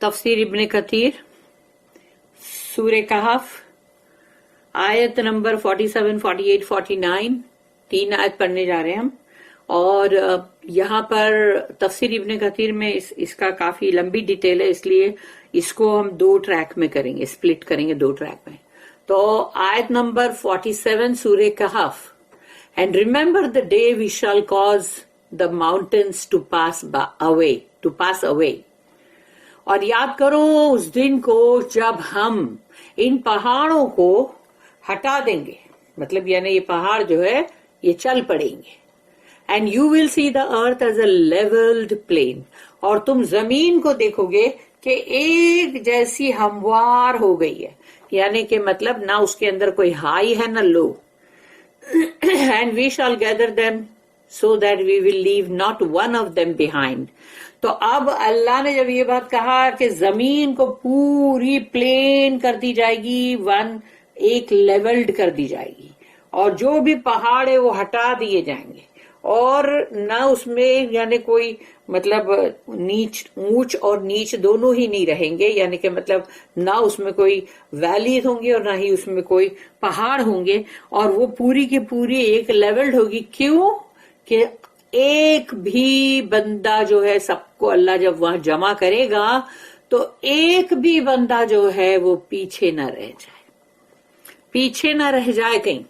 تفسیر ابن کثیر سورہ کہف آیت نمبر 47, 48, 49 تین آیت پڑھنے جا رہے ہیں ہم. اور یہاں پر تفسیر ابن کثیر میں اس کا کافی لمبی ڈیٹیل ہے، اس لیے اس کو ہم 2 ٹریک میں کریں گے، سپلٹ کریں گے 2 ٹریک میں. تو آیت نمبر 47 سورہ کہف. And remember the day we shall cause the mountains to pass away. اور یاد کرو اس دن کو جب ہم ان پہاڑوں کو ہٹا دیں گے، مطلب یعنی یہ پہاڑ جو ہے یہ چل پڑیں گے. And you will see the earth as a leveled plain. اور تم زمین کو دیکھو گے کہ ایک جیسی ہموار ہو گئی ہے، یعنی کہ مطلب نہ اس کے اندر کوئی ہائی ہے نہ لو. And we shall gather them so that we will leave not one of them behind. تو اب اللہ نے جب یہ بات کہا کہ زمین کو پوری پلین کر دی جائے گی، ایک لیولڈ کر دی جائے گی، اور جو بھی پہاڑ ہے وہ ہٹا دیے جائیں گے، اور نہ اس میں یعنی کوئی مطلب اونچ اور نیچ دونوں ہی نہیں رہیں گے، یعنی کہ مطلب نہ اس میں کوئی ویلیز ہوں گے اور نہ ہی اس میں کوئی پہاڑ ہوں گے، اور وہ پوری کی پوری ایک لیولڈ ہوگی. کیوں کہ ایک بھی بندہ جو ہے، سب کو اللہ جب وہاں جمع کرے گا تو ایک بھی بندہ جو ہے وہ پیچھے نہ رہ جائے کہیں.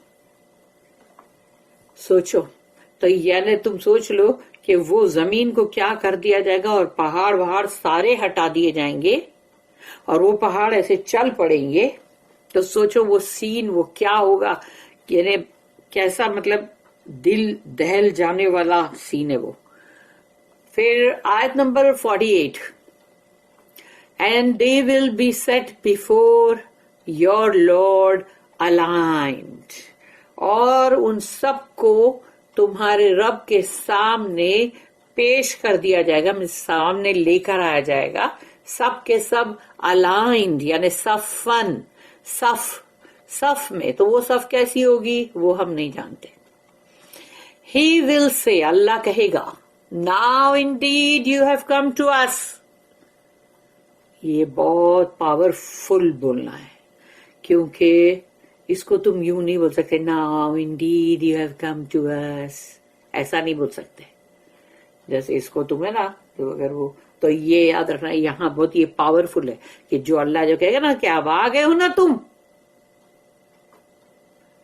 سوچو تو یعنی تم سوچ لو کہ وہ زمین کو کیا کر دیا جائے گا، اور پہاڑ سارے ہٹا دیے جائیں گے اور وہ پہاڑ ایسے چل پڑیں گے. تو سوچو وہ سین وہ کیا ہوگا، یعنی کیسا مطلب دل دہل جانے والا سین ہے وہ. پھر آیت number 48. And they will be set before your Lord aligned. اور ان سب کو تمہارے رب کے سامنے پیش کر دیا جائے گا، سامنے لے کر آیا جائے گا، سب کے سب aligned یعنی صف میں. تو وہ صف کیسی ہوگی وہ ہم نہیں جانتے. He will say, اللہ کہے گا, now indeed you have come to us. یہ بہت پاورفل بولنا ہے، کیونکہ اس کو تم یوں نہیں بول سکتے now indeed you have come to us، ایسا نہیں بول سکتے. جیسے اس کو تم ہے نا، تو اگر وہ تو یہ یاد رکھنا یہاں بہت یہ پاورفل ہے کہ جو اللہ جو کہے گا نا کہ اب آ گئے ہو نا تم،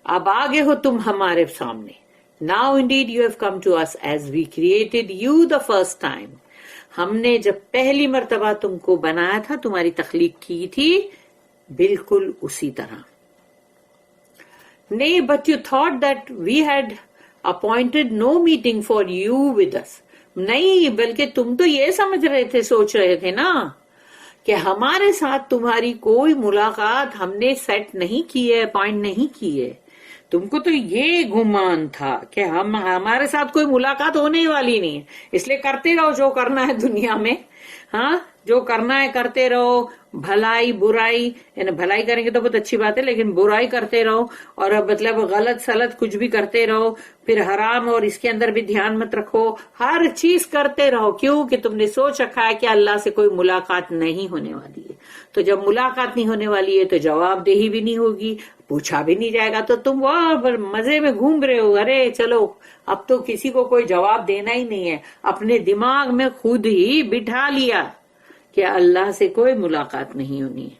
اب آ گئے ہو تم ہمارے سامنے. Now indeed you have come to us as we created you the first time. ہم نے جب پہلی مرتبہ تم کو بنایا تھا، تمہاری تخلیق کی تھی، بالکل اسی طرح. Nay, but you thought that we had appointed no meeting for you with us. نہیں، بلکہ تم تو یہ سمجھ رہے تھے، سوچ رہے تھے نا کہ ہمارے ساتھ تمہاری کوئی ملاقات ہم نے سیٹ نہیں کی ہے، اپوائنٹ نہیں کی ہے. تم کو تو یہ گمان تھا کہ ہمارے ساتھ کوئی ملاقات ہونے والی نہیں ہے، اس لیے کرتے رہو جو کرنا ہے دنیا میں. ہاں، جو کرنا ہے کرتے رہو، بھلائی برائی، یعنی بھلائی کریں گے تو بہت اچھی بات ہے، لیکن برائی کرتے رہو، اور مطلب غلط سلط کچھ بھی کرتے رہو. پھر حرام اور اس کے اندر بھی دھیان مت رکھو، ہر چیز کرتے رہو. کیوں کہ تم نے سوچ رکھا ہے کہ اللہ سے کوئی ملاقات نہیں ہونے والی ہے. تو جب ملاقات نہیں ہونے والی ہے تو جواب دہی بھی نہیں ہوگی، پوچھا بھی نہیں جائے گا، تو تم وہ مزے میں گھوم رہے ہو. ارے چلو اب تو کسی کو کوئی جواب دینا ہی نہیں ہے. اپنے دماغ میں خود ہی بٹھا لیا کہ اللہ سے کوئی ملاقات نہیں ہونی ہے.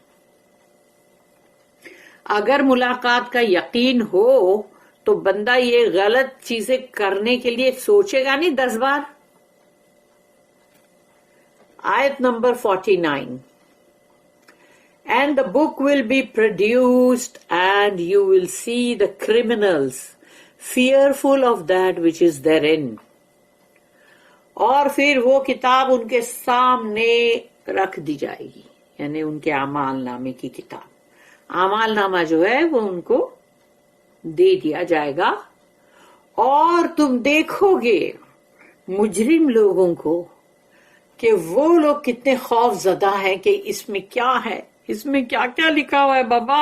اگر ملاقات کا یقین ہو تو بندہ یہ غلط چیزیں کرنے کے لیے سوچے گا نہیں 10 بار. آیت number 49. And the book will be produced and you will see the criminals fearful of that which is therein. اور پھر وہ کتاب ان کے سامنے رکھ دی جائے گی، یعنی ان کے اعمال نامے کی کتاب. اعمال نامہ جو ہے وہ ان کو دے دیا جائے گا، اور تم دیکھو گے مجرم لوگوں کو کہ وہ لوگ کتنے خوف زدہ ہیں کہ اس میں کیا ہے، اس میں کیا کیا لکھا ہوا ہے بابا،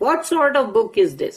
What sort of book is this?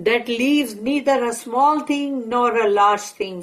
That leaves neither a small thing nor a large thing.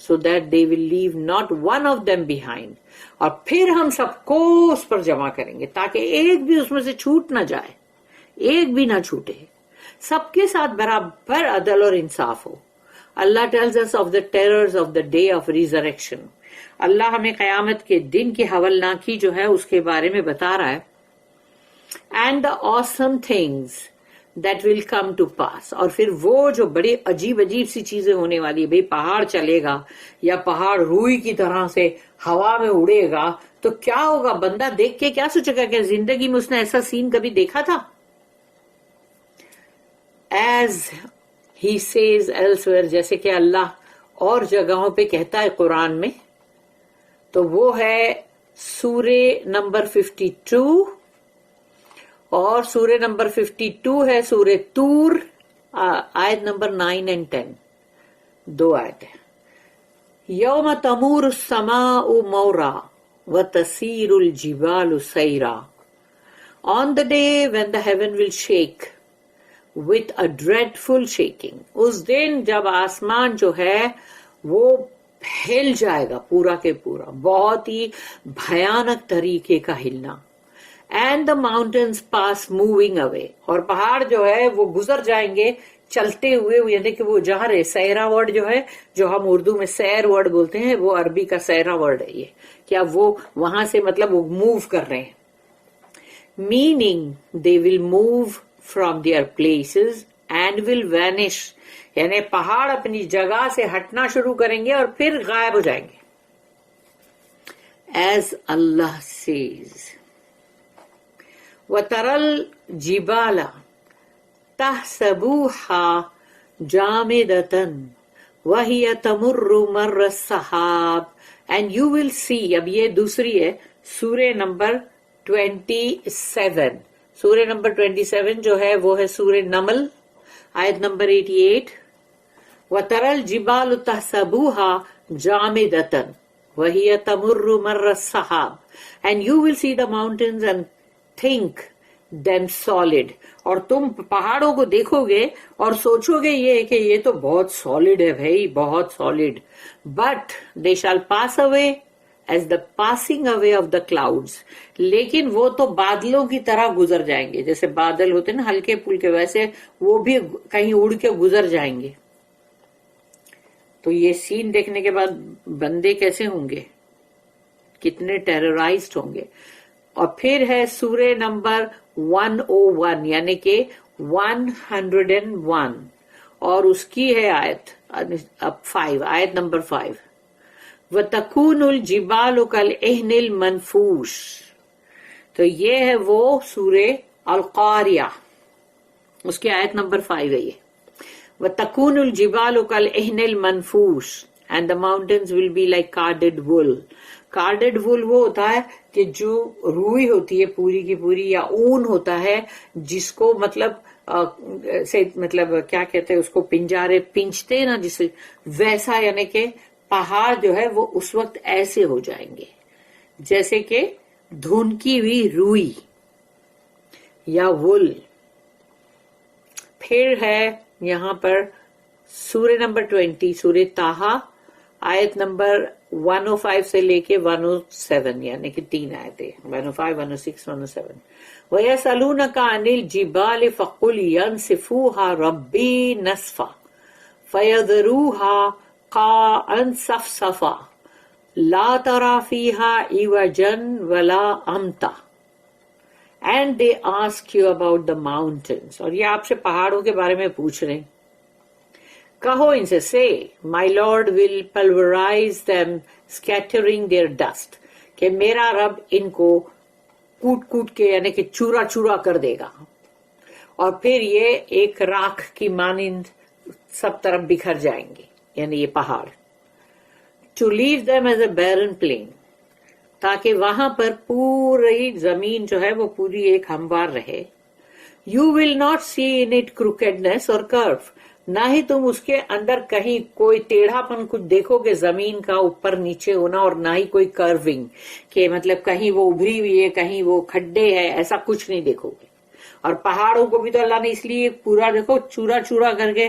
so that they will leave not one of them behind. اور پھر ہم سب کو اس پر جمع کریں گے تاکہ ایک بھی اس میں سے چھوٹ نہ جائے, ایک بھی نہ چھوٹے, سب کے ساتھ برابر عدل اور انصاف ہو. اللہ tells us of the terrors of the day of resurrection. اللہ ہمیں قیامت کے دن کی ہولناکی جو ہے اس کے بارے میں بتا رہا ہے. And the awesome things that will come to pass. اور پھر وہ جو بڑی عجیب عجیب سی چیزیں ہونے والی ہے. بھئی پہاڑ چلے گا یا پہاڑ روئی کی طرح سے ہوا میں اڑے گا تو کیا ہوگا؟ بندہ دیکھ کے کیا سوچے گا کہ زندگی میں اس نے ایسا سین کبھی دیکھا تھا؟ As he says elsewhere, جیسے کہ اللہ اور جگہوں پہ کہتا ہے قرآن میں, تو وہ ہے سورہ نمبر 52, اور سورہ نمبر 52 ہے سورہ طور, آیت نمبر 9 and 10, 2 آیت ہے. یوم تمور السماء مورا وتسیر الجبال سیرا. On the day when the heaven will shake with a dreadful shaking. اس دن جب آسمان جو ہے وہ ہل جائے گا پورا کے پورا, بہت ہی بھیانک طریقے کا ہلنا. And the mountains pass moving away. اور پہاڑ جو ہے وہ گزر جائیں گے چلتے ہوئے, یعنی کہ وہ جا رہے. سیرا ورڈ جو ہے, جو ہم اردو میں سیر ورڈ بولتے ہیں, وہ عربی کا سیرا ورڈ ہے. یہ کیا وہ وہاں سے مطلب وہ موو کر رہے ہیں. Meaning they will move from their places and will vanish. یعنی پہاڑ اپنی جگہ سے ہٹنا شروع کریں گے اور پھر غائب ہو جائیں گے. As Allah says, وَتَرَى الْجِبَالَ تَحْسَبُوهَا جَامِدَةً وَهِيَ تَمُرُّ مَرَّ السَّحَابِ. And you will see, اب یہ دوسری ہے سورہ نمبر 27. سورہ نمبر 27 جو ہے وہ ہے سورہ نمل, آیت number 88. وَتَرَى الْجِبَالُ تَحْسَبُوهَا جَامِدَةً وَهِيَ تَمُرُّ مَرَّ السَّحَابِ. And you will see the mountains and think them solid. اور تم پہاڑوں کو دیکھو گے اور سوچو گے یہ کہ یہ تو بہت سالڈ ہے بھائی, بہت solid. But they shall pass away as the passing away of the clouds. لیکن وہ تو بادلوں کی طرح گزر جائیں گے, جیسے بادل ہوتے ہیں نا ہلکے پھلکے, ویسے وہ بھی کہیں اڑ کے گزر جائیں گے. تو یہ سین دیکھنے کے بعد بندے کیسے ہوں گے, کتنے ٹیررائزڈ ہوں گے. اور پھر ہے سورہ نمبر 101 یعنی کہ 101, اور اس کی ہے آیت 5, آیت نمبر 5. وَتَكُونُ الْجِبَالُ كَالْعِهْنِ الْمَنْفُوشِ. تو یہ ہے وہ سورہ القاریہ, اس کی آیت نمبر 5 ہے یہ. وَتَكُونُ الْجِبَالُ كَالْعِهْنِ الْمَنْفُوشِ and the mountains will be like carded wool. Carded wool وہ ہوتا ہے کہ جو روئی ہوتی ہے پوری کی پوری, یا اون ہوتا ہے جس کو مطلب مطلب کیا کہتے ہیں اس کو, پنجارے پنجتے نا جسے, ویسا. یعنی کہ پہاڑ جو ہے وہ اس وقت ایسے ہو جائیں گے جیسے کہ دھنکی ہوئی روئی یا وول. پھر ہے یہاں پر سورہ نمبر 20 سورہ طٰہٰ, آیت نمبر 105 سے لے کے 107 یعنی کہ 3 آیتیں, 105, 106, 107. وَيَسْأَلُونَكَ عَنِ الْجِبَالِ فَقُلْ يَنْسِفُوهَا رَبِّي نَسْفًا فَيَذَرُوهَا قَاعًا صَفْصَفًا لَا تَرَى فِيهَا عِوَجًا وَلَا أَمْتًا. And they ask you about the mountains. اور یہ آپ سے پہاڑوں کے بارے میں پوچھ رہے ہیں. کہو ان سے, say my Lord will pulverize them scattering their dust, کہ میرا رب ان کو کوٹ کوٹ کے یعنی کہ چورا چورا کر دے گا, اور پھر یہ ایک راکھ کی مانند سب طرف بکھر جائیں گے, یعنی یہ پہاڑ. to leave them as a barren plain, تاکہ وہاں پر پوری زمین جو ہے وہ پوری ایک ہموار رہے. you will not see in it crookedness or curve, نہ ہی تم اس کے اندر کہیں کوئی ٹیڑھا پن کچھ دیکھو گے زمین کا اوپر نیچے ہونا, اور نہ ہی کوئی کرونگ کہ مطلب کہیں وہ ابھری ہوئی ہے کہیں وہ کھڈے ہے, ایسا کچھ نہیں دیکھو گے. اور پہاڑوں کو بھی تو اللہ نے اس لیے پورا دیکھو چورا چورا کر کے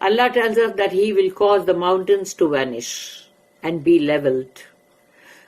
Allah tells us that He will cause the mountains to vanish and be leveled.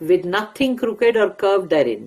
with nothing crooked or curved therein,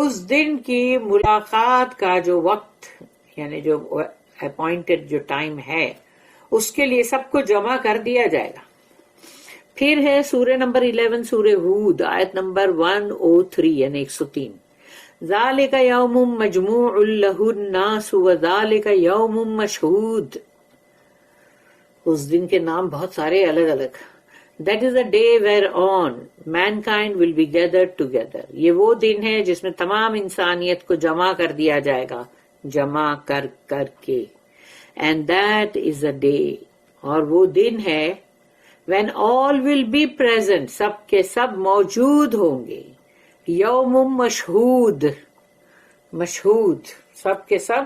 اس دن کی ملاقات کا جو وقت یعنی جو اپوائنٹڈ جو ٹائم ہے اس کے لیے سب کو جمع کر دیا جائے گا. پھر ہے سورہ نمبر 11 سورہ ہود آیت نمبر 103 یعنی 103. ذالک یوم مجموع لہ الناس وذالک یوم مشہود. اس دن کے نام بہت سارے الگ الگ. That is a day whereon mankind will be gathered together. یہ وہ دن ہے جس میں تمام انسانیت کو جمع کر دیا جائے گا, جمع کر کر کے. And that is a day, اور وہ دن ہے when all will be present, سب کے سب موجود ہوں گے. یوم مشہود, مشہود سب کے سب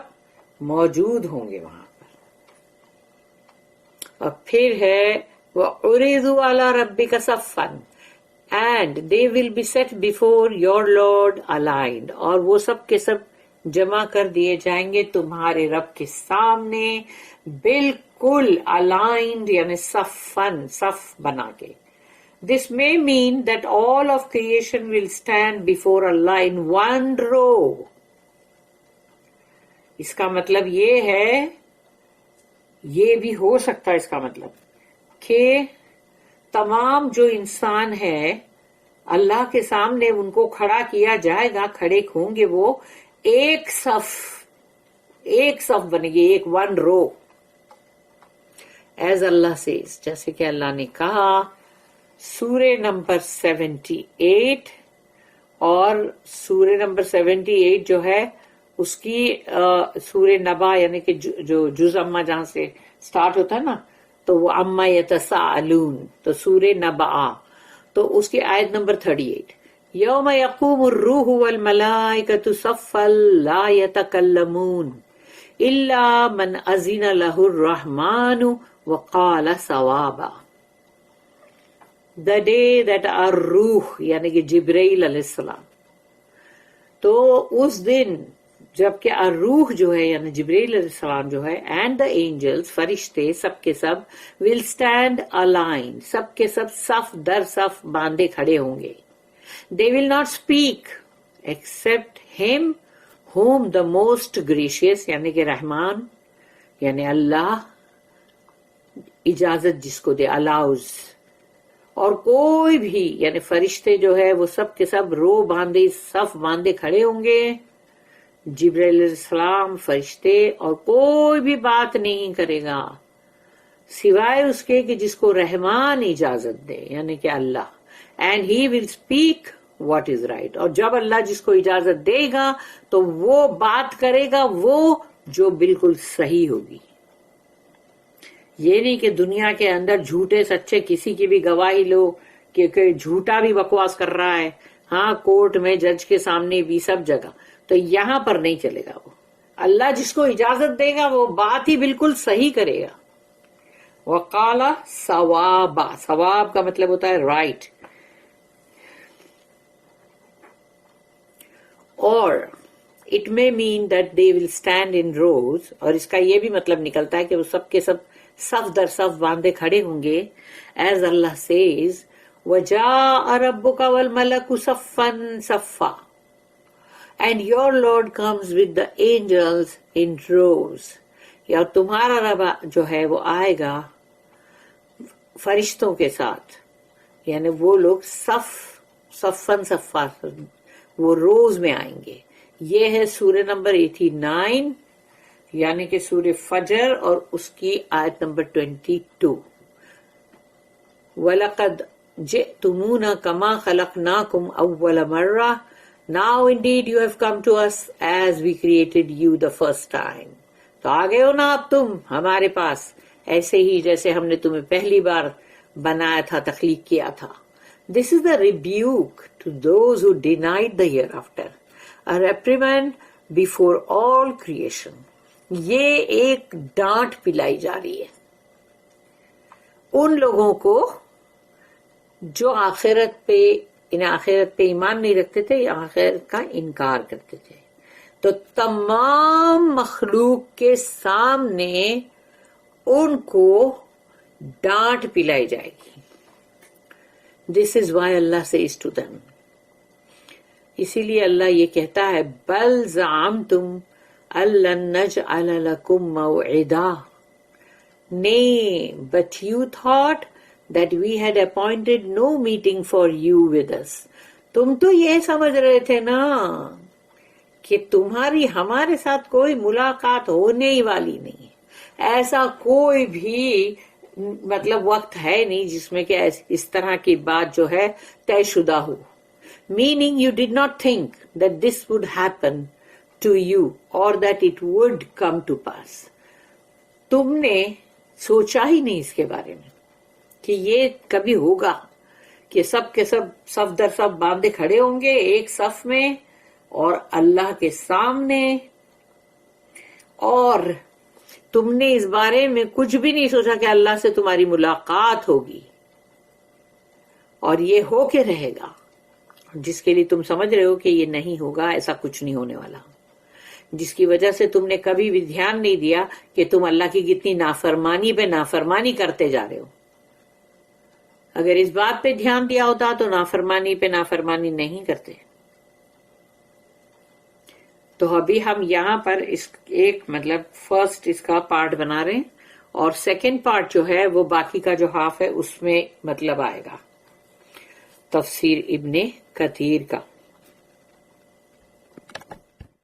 موجود ہوں گے وہاں پر. اور پھر ہے وَعُرِضُوا عَلَى رَبِّكَ صَفًّا and they will be set before your Lord aligned, اور وہ سب کے سب جمع کر دیے جائیں گے تمہارے رب کے سامنے بالکل aligned یعنی صفًا, صف بنا کے. This may mean that all of creation will stand before Allah in one row. اس کا مطلب یہ ہے, یہ بھی ہو سکتا ہے اس کا مطلب کہ تمام جو انسان ہے اللہ کے سامنے ان کو کھڑا کیا جائے گا, کھڑے ہوں گے وہ ایک صف بنے گی, ایک ون رو. ایز اللہ سیز, جیسے کہ اللہ نے کہا سورہ نمبر 78 اور سورہ نمبر 78 جو ہے اس کی سورہ نبا یعنی کہ جو جز اما جہاں سے سٹارٹ ہوتا ہے نا تو وہ اما یتساءلون, تو سورہ نبا تو اس کی آیت نمبر 38. یوم یقوم الروح والملائکۃ صفا لا یتکلمون الا من اذن لہ الرحمن وقال صوابا. The day that الروح یعنی کہ جبرائیل علیہ السلام, تو اس دن جبکہ الروح جو ہے یعنی جبرائیل علیہ السلام جو ہے اینڈ دا اینجلز فرشتے سب کے سب ول اسٹینڈ الائن, سب کے سب صف در صف باندھے کھڑے ہوں گے. They will not speak except him whom the most gracious یعنی کہ رحمان یعنی اللہ اجازت جس کو دے, allows. اور کوئی بھی یعنی فرشتے جو ہے وہ سب کے سب رو باندھے صف باندھے کھڑے ہوں گے, جبرائیل علیہ السلام فرشتے, اور کوئی بھی بات نہیں کرے گا سوائے اس کے کہ جس کو رحمان اجازت دے یعنی کہ اللہ. And he will speak what is right, اور جب اللہ جس کو اجازت دے گا تو وہ بات کرے گا وہ جو بالکل صحیح ہوگی. یہ نہیں کہ دنیا کے اندر جھوٹے سچے کسی کی بھی گواہی لو کہ جھوٹا بھی بکواس کر رہا ہے, ہاں کورٹ میں جج کے سامنے بھی سب جگہ, تو یہاں پر نہیں چلے گا. وہ اللہ جس کو اجازت دے گا وہ بات ہی بالکل صحیح کرے گا. وقال صوابا, ثواب کا مطلب ہوتا ہے رائٹ. اور it may mean that they will stand in rows, اور اس کا یہ بھی مطلب نکلتا ہے کہ وہ سب کے سب صف در صف باندھے کھڑے ہوں گے. ایز اللہ says وَجَاءَ رَبُّكَ وَالْمَلَكُ صَفًّا صَفًّا and your Lord comes with the angels in rows. یا تمہارا رب جو ہے وہ آئے گا فرشتوں کے ساتھ, یعنی وہ لوگ صفًا صفًا وہ روز میں آئیں گے. یہ ہے سورہ نمبر 89 یعنی کہ سورہ فجر اور اس کی آیت نمبر 22. وَلَقَدْ جِئْتُمُونَا كَمَا خَلَقْنَاكُمْ أَوَّلَ مَرَّةٍ Now indeed you have come to us as we created you the first time. تو آ گئے ہو نا اب تم ہمارے پاس ایسے ہی جیسے ہم نے تمہیں پہلی بار بنایا تھا, تخلیق کیا تھا. This is the rebuke to those who denied the hereafter, a reprimand before all creation. یہ ایک ڈانٹ پلائی جا رہی ہے ان لوگوں کو جو آخرت پہ ایمان نہیں رکھتے تھے یا آخرت کا انکار کرتے تھے. تو تمام مخلوق کے سامنے ان کو ڈانٹ پلائی جائے گی. This is why Allah says to them, اسی لیے اللہ یہ کہتا ہے بل زعمتم أَلَّن نَجْعَلَ لَكُم مَّوْعِدًا. Nay, but you thought that we had appointed no meeting for you with us. تم تو یہ سمجھ رہے تھے نا کہ تمہاری ہمارے ساتھ کوئی ملاقات ہونے ہی والی نہیں. ایسا کوئی بھی مطلب وقت ہے نہیں جس میں کہ اس طرح کی بات جو ہے طے شدہ ہو. Meaning you did not think that this would happen to you or that it would come to pass. تم نے سوچا ہی نہیں اس کے بارے میں کہ یہ کبھی ہوگا کہ سب کے سب صف در صف باندھے کھڑے ہوں گے ایک صف میں اور اللہ کے سامنے, اور تم نے اس بارے میں کچھ بھی نہیں سوچا کہ اللہ سے تمہاری ملاقات ہوگی اور یہ ہو کے رہے گا, جس کے لیے تم سمجھ رہے ہو کہ یہ نہیں ہوگا, ایسا کچھ نہیں ہونے والا, جس کی وجہ سے تم نے کبھی بھی دھیان نہیں دیا کہ تم اللہ کی کتنی نافرمانی پہ نافرمانی کرتے جا رہے ہو. اگر اس بات پہ دھیان دیا ہوتا تو نافرمانی پہ نافرمانی نہیں کرتے. تو ابھی ہم یہاں پر اس ایک مطلب فرسٹ اس کا پارٹ بنا رہے ہیں, اور سیکنڈ پارٹ جو ہے وہ باقی کا جو ہاف ہے اس میں مطلب آئے گا تفسیر ابن کثیر کا.